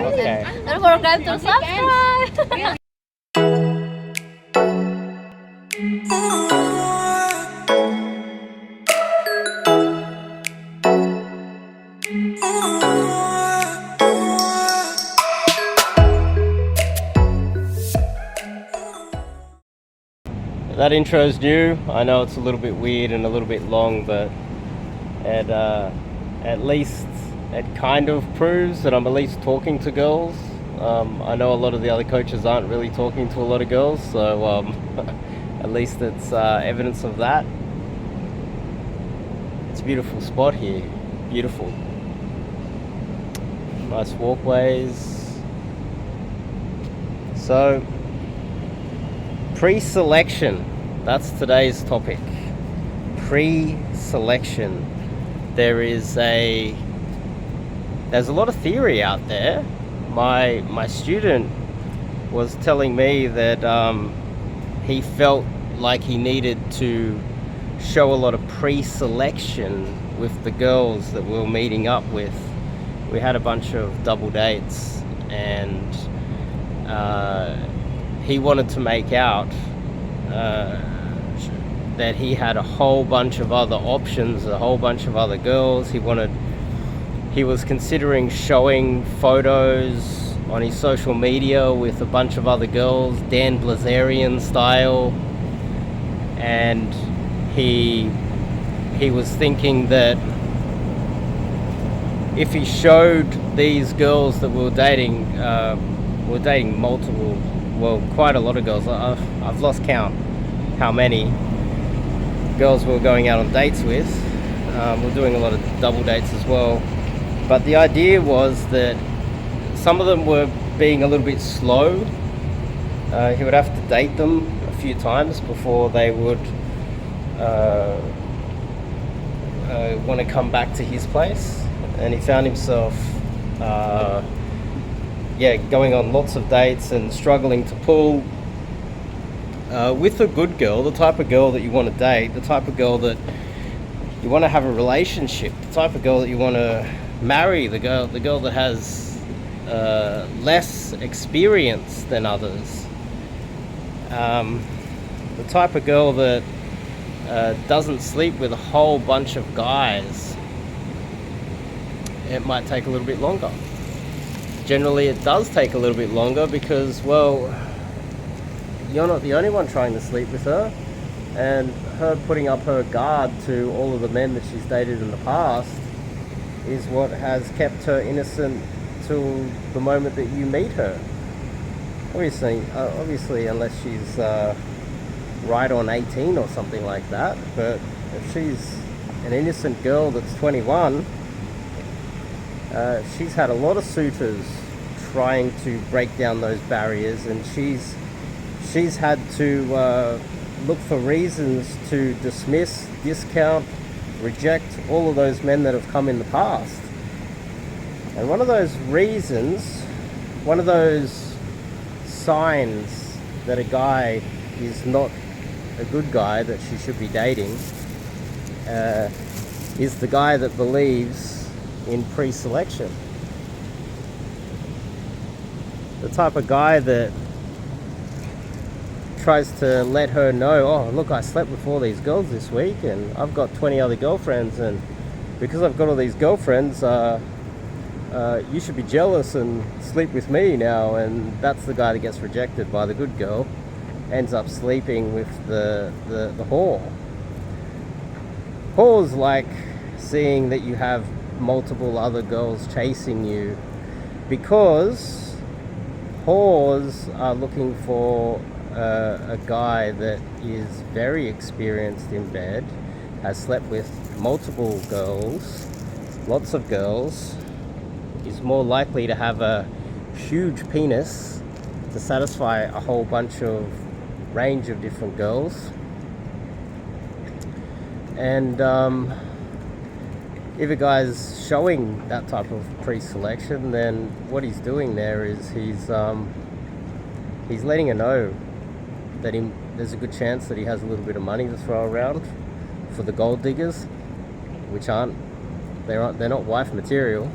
Okay. Don't forget to subscribe. That intro is new. I know it's a little bit weird and a little bit long, but at least it kind of proves that I'm at least talking to girls. I know a lot of the other coaches aren't really talking to a lot of girls, so at least it's evidence of that. It's a beautiful spot here. Beautiful. Nice walkways. So, preselection. That's today's topic. Preselection. There's a lot of theory out there. My student was telling me that he felt like he needed to show a lot of pre-selection with the girls that we were meeting up with. We had a bunch of double dates, and he wanted to make out that he had a whole bunch of other options, a whole bunch of other girls. He was considering showing photos on his social media with a bunch of other girls, Dan Blazarian style, and he was thinking that if he showed these girls that we were dating multiple, well, quite a lot of girls. I've lost count how many girls we were going out on dates with. We're doing a lot of double dates as well. But the idea was that some of them were being a little bit slow. He would have to date them a few times before they would want to come back to his place. And he found himself going on lots of dates and struggling to pull with a good girl, the type of girl that you want to date, the type of girl that you want to have a relationship, the type of girl that you want to marry, the girl that has less experience than others, the type of girl that doesn't sleep with a whole bunch of guys. It might take a little bit longer. Generally it does take a little bit longer because, well, you're not the only one trying to sleep with her, and her putting up her guard to all of the men that she's dated in the past is what has kept her innocent till the moment that you meet her. Obviously unless she's right on 18 or something like that, but if she's an innocent girl that's 21, she's had a lot of suitors trying to break down those barriers, and she's had to look for reasons to dismiss, discount, reject all of those men that have come in the past. And one of those reasons, one of those signs that a guy is not a good guy that she should be dating is the guy that believes in pre-selection. The type of guy that tries to let her know, oh look, I slept with all these girls this week and I've got 20 other girlfriends, and because I've got all these girlfriends, you should be jealous and sleep with me now. And that's the guy that gets rejected by the good girl, ends up sleeping with the whore. Whore's like seeing that you have multiple other girls chasing you, because whores are looking for a guy that is very experienced in bed, has slept with multiple girls, lots of girls, is more likely to have a huge penis to satisfy a whole bunch of range of different girls. And if a guy's showing that type of pre-selection, then what he's doing there is he's letting her know that there's a good chance that he has a little bit of money to throw around for the gold diggers, which they're not wife material.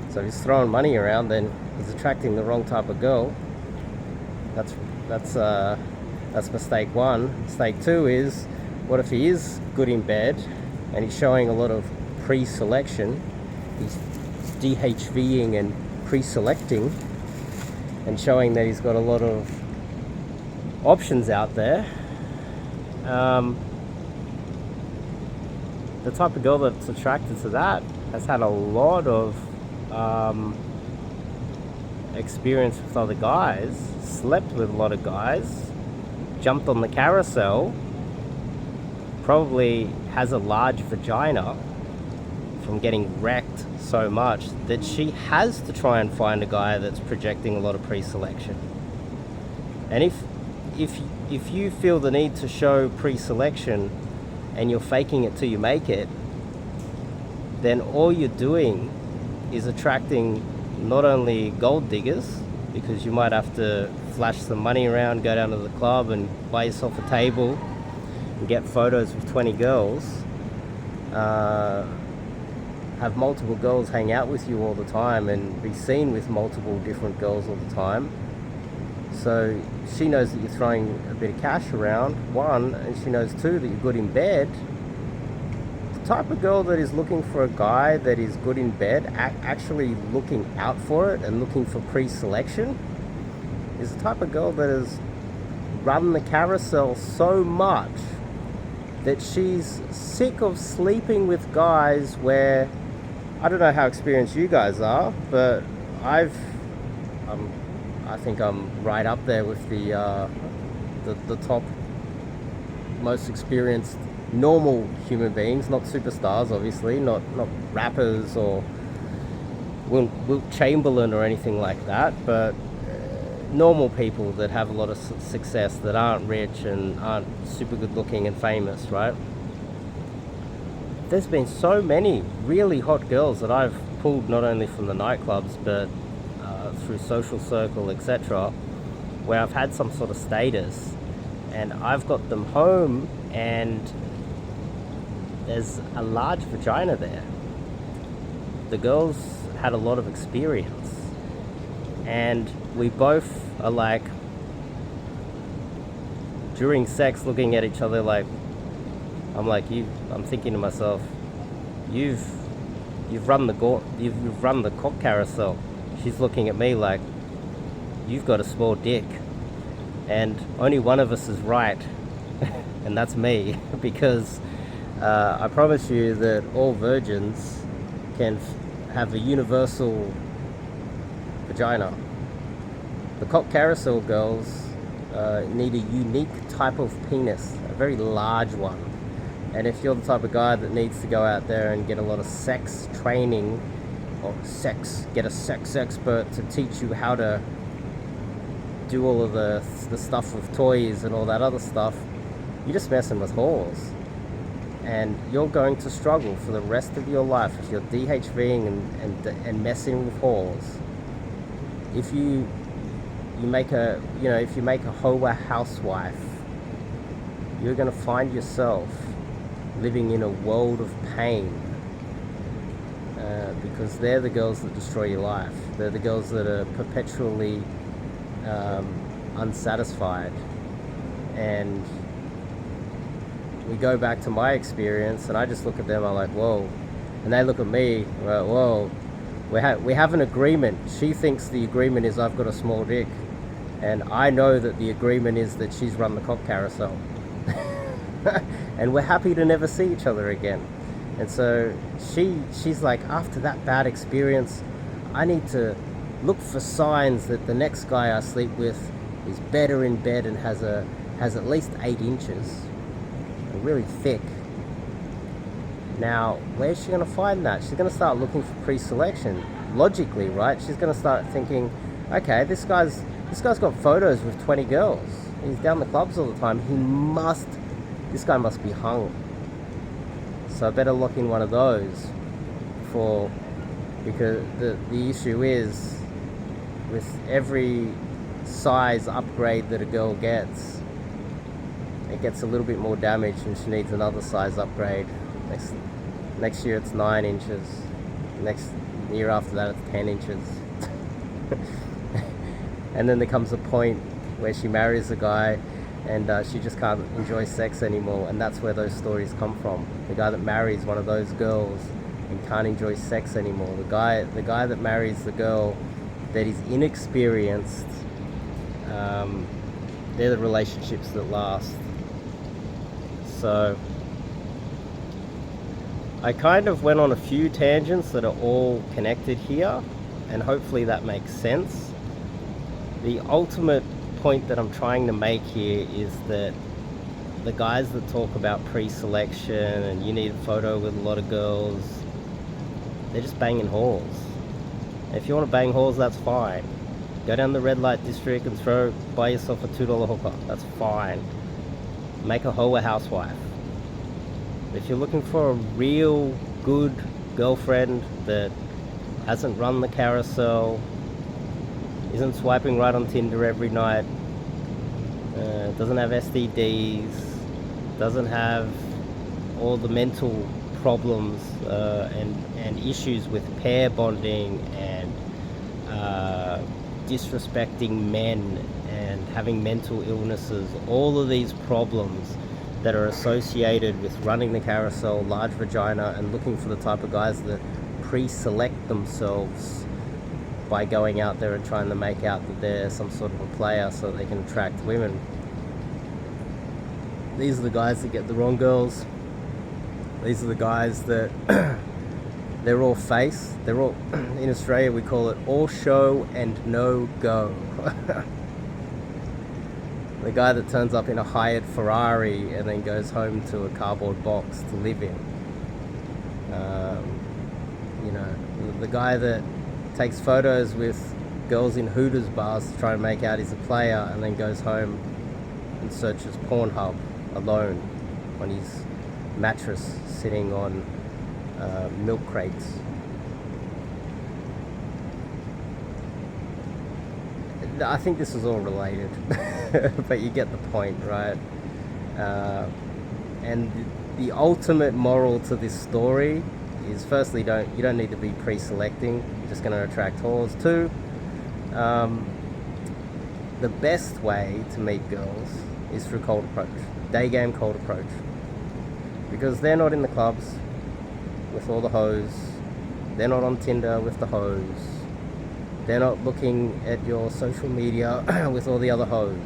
So if he's throwing money around, then He's attracting the wrong type of girl. That's mistake one. Mistake two is, what if he is good in bed and he's showing a lot of pre-selection? He's DHVing and pre-selecting and showing that he's got a lot of options out there. The type of girl that's attracted to that has had a lot of experience with other guys, slept with a lot of guys, jumped on the carousel, probably has a large vagina from getting wrecked so much that she has to try and find a guy that's projecting a lot of pre-selection. And if you feel the need to show pre-selection and you're faking it till you make it, then all you're doing is attracting not only gold diggers, because you might have to flash some money around, go down to the club and buy yourself a table and get photos with 20 girls, have multiple girls hang out with you all the time and be seen with multiple different girls all the time. So she knows that you're throwing a bit of cash around, one, and she knows two, that you're good in bed. The type of girl that is looking for a guy that is good in bed, actually looking out for it and looking for pre-selection, is the type of girl that has run the carousel so much that she's sick of sleeping with guys where, I don't know how experienced you guys are, but I think I'm right up there with the top most experienced normal human beings, not superstars, obviously, not rappers or Wilt Chamberlain or anything like that, but normal people that have a lot of success, that aren't rich and aren't super good looking and famous, right? There's been so many really hot girls that I've pulled not only from the nightclubs but through social circle, etc., where I've had some sort of status, and I've got them home and there's a large vagina there. The girls had a lot of experience, and we both are like, during sex, looking at each other like, I'm thinking to myself, you've run the cock carousel. She's looking at me like, you've got a small dick, and only one of us is right, and that's me, because I promise you that all virgins can have a universal vagina. The cock carousel girls need a unique type of penis, a very large one. And if you're the type of guy that needs to go out there and get a lot of sex training, or get a sex expert to teach you how to do all of the stuff with toys and all that other stuff, you're just messing with whores. And you're going to struggle for the rest of your life if you're DHVing and messing with whores. If you make a hoa housewife, you're going to find yourself living in a world of pain, because they're the girls that destroy your life. They're the girls that are perpetually unsatisfied. And we go back to my experience, and I just look at them, I'm like, whoa. And they look at me, like, whoa. We have an agreement. She thinks the agreement is I've got a small dick, and I know that the agreement is that she's run the cock carousel. And we're happy to never see each other again. And so she's like, after that bad experience, I need to look for signs that the next guy I sleep with is better in bed and has at least 8 inches, and really thick. Now, where's she going to find that? She's going to start looking for pre-selection, logically, right? She's going to start thinking, okay, this guy's got photos with 20 girls. He's down the clubs all the time. This guy must be hung. So I better lock in one of those because the issue is, with every size upgrade that a girl gets, it gets a little bit more damage and she needs another size upgrade. Next year it's 9 inches. Next year after that it's 10 inches. And then there comes a point where she marries a guy and she just can't enjoy sex anymore, and that's where those stories come from. The guy that marries one of those girls and can't enjoy sex anymore. The guy that marries the girl that is inexperienced, they're the relationships that last. So I kind of went on a few tangents that are all connected here, and hopefully that makes sense. The ultimate point that I'm trying to make here is that the guys that talk about pre-selection and you need a photo with a lot of girls, they're just banging whores. If you want to bang whores, that's fine. Go down the red light district and buy yourself a $2 hooker. That's fine. Make a hoe a housewife. If you're looking for a real good girlfriend that hasn't run the carousel, isn't swiping right on Tinder every night, doesn't have STDs, doesn't have all the mental problems and issues with pair bonding and disrespecting men and having mental illnesses, all of these problems that are associated with running the carousel, large vagina, and looking for the type of guys that pre-select themselves by going out there and trying to make out that they're some sort of a player so they can attract women. These are the guys that get the wrong girls. These are the guys that they're all face. They're all, in Australia we call it all show and no go. The guy that turns up in a hired Ferrari and then goes home to a cardboard box to live in. You know, the guy that takes photos with girls in Hooters bars to try and make out he's a player and then goes home and searches Pornhub alone on his mattress sitting on milk crates. I think this is all related, but you get the point, right? And the ultimate moral to this story is, firstly, you don't need to be pre-selecting. You're just going to attract whores. Two, the best way to meet girls is through cold approach, day game cold approach, because they're not in the clubs with all the hoes, they're not on Tinder with the hoes, they're not looking at your social media with all the other hoes.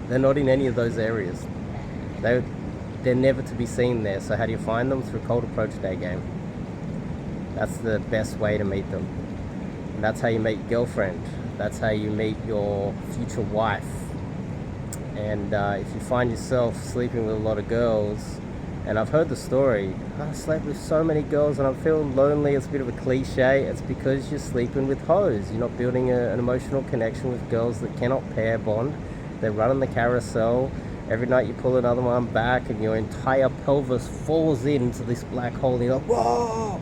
They're not in any of those areas. They're never to be seen there. So how do you find them? Through cold approach day game. That's the best way to meet them. And that's how you meet your girlfriend. That's how you meet your future wife. And if you find yourself sleeping with a lot of girls, and I've heard the story, I slept with so many girls and I'm feeling lonely. It's a bit of a cliche. It's because you're sleeping with hoes. You're not building an emotional connection with girls that cannot pair bond. They're running the carousel. Every night you pull another one back and your entire pelvis falls into this black hole and you're like, whoa!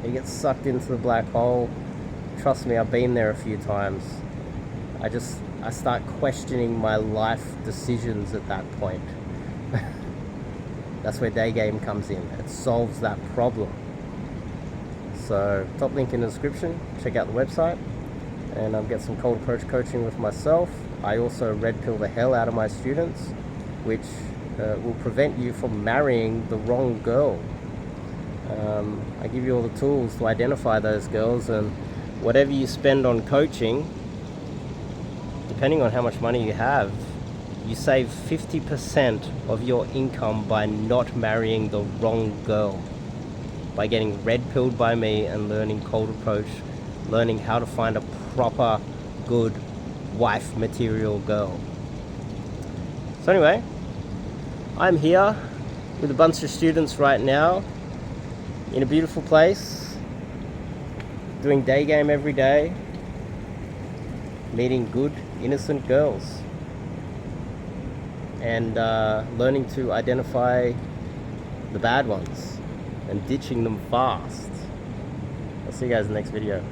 You get sucked into the black hole. Trust me, I've been there a few times. I start questioning my life decisions at that point. That's where day game comes in. It solves that problem. So top link in the description. Check out the website and get some cold approach coaching with myself. I also red pill the hell out of my students, which will prevent you from marrying the wrong girl. I give you all the tools to identify those girls, and whatever you spend on coaching, depending on how much money you have, you save 50% of your income by not marrying the wrong girl, by getting red pilled by me and learning cold approach, learning how to find a proper, good wife material girl. So anyway, I'm here with a bunch of students right now in a beautiful place, doing day game every day, meeting good, innocent girls, and learning to identify the bad ones and ditching them fast. I'll see you guys in the next video.